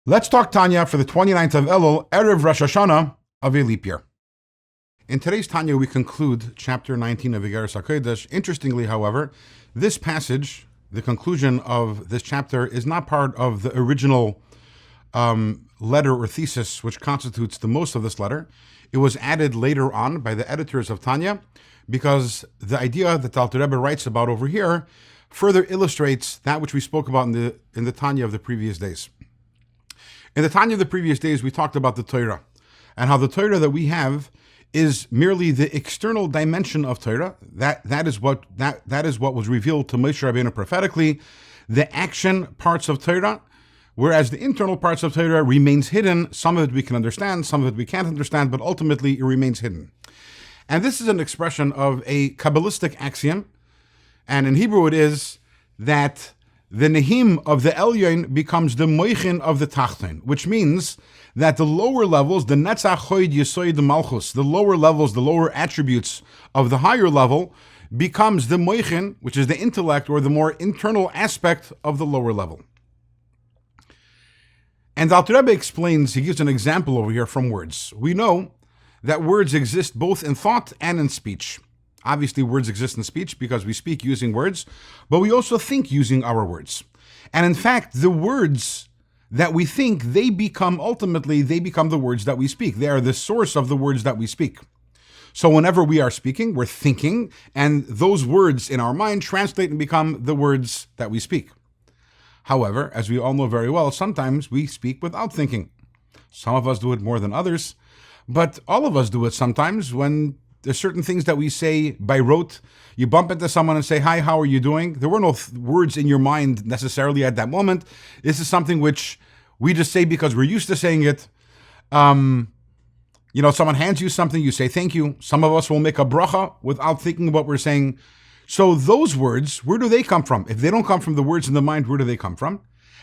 Let's talk Tanya for the 29th of Elul, Erev Rosh Hashanah of a leap year. In today's Tanya, we conclude chapter 19 of Igeres HaKodesh. Interestingly, however, this passage, the conclusion of this chapter, is not part of the original letter or thesis which constitutes the most of this letter. It was added later on by the editors of Tanya because the idea that the Alter Rebbe writes about over here further illustrates that which we spoke about in the Tanya of the previous days. In the Tanya of the previous days, we talked about the Torah and how the Torah that we have is merely the external dimension of Torah. That is what was revealed to Moshe Rabbeinu prophetically, the action parts of Torah, whereas the internal parts of Torah remains hidden. Some of it we can understand, some of it we can't understand, but ultimately it remains hidden. And this is an expression of a Kabbalistic axiom, and in Hebrew it is that the Nehim of the Elyon becomes the Moichin of the Tachton, which means that the lower levels, the Netzach Choid Yesoid Malchus, the lower levels, the lower attributes of the higher level, becomes the Moichin, which is the intellect or the more internal aspect of the lower level. And Alter Rebbe explains, he gives an example over here from words. We know that words exist both in thought and in speech. Obviously, words exist in speech because we speak using words, but we also think using our words. And in fact, the words that we think, they become the words that we speak. They are the source of the words that we speak. So whenever we are speaking, we're thinking, and those words in our mind translate and become the words that we speak. However, as we all know very well, sometimes we speak without thinking. Some of us do it more than others, but all of us do it sometimes when there's certain things that we say by rote. You bump into someone and say, "Hi, how are you doing?" There were no words in your mind necessarily at that moment. This is something which we just say because we're used to saying it. Someone hands you something, you say thank you. Some of us will make a bracha without thinking what we're saying. So those words, where do they come from? If they don't come from the words in the mind, where do they come from?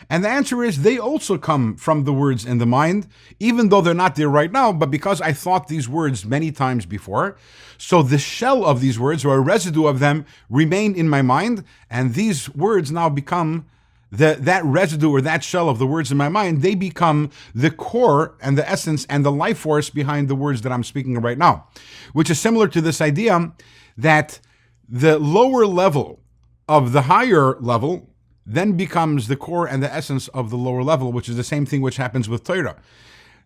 And the answer is they also come from the words in the mind, even though they're not there right now, but because I thought these words many times before. So the shell of these words, or a residue of them, remain in my mind, and these words now become that residue or that shell of the words in my mind, they become the core and the essence and the life force behind the words that I'm speaking right now, which is similar to this idea that the lower level of the higher level then becomes the core and the essence of the lower level, which is the same thing which happens with Torah.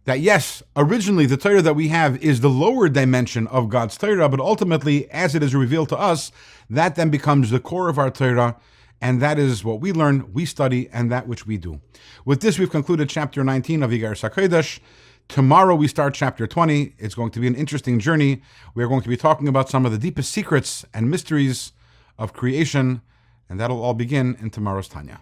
That yes, originally the Torah that we have is the lower dimension of God's Torah, but ultimately, as it is revealed to us, that then becomes the core of our Torah, and that is what we learn, we study, and that which we do. With this, we've concluded chapter 19 of Igeres HaKodesh. Tomorrow we start chapter 20. It's going to be an interesting journey. We are going to be talking about some of the deepest secrets and mysteries of creation, and that'll all begin in tomorrow's Tanya.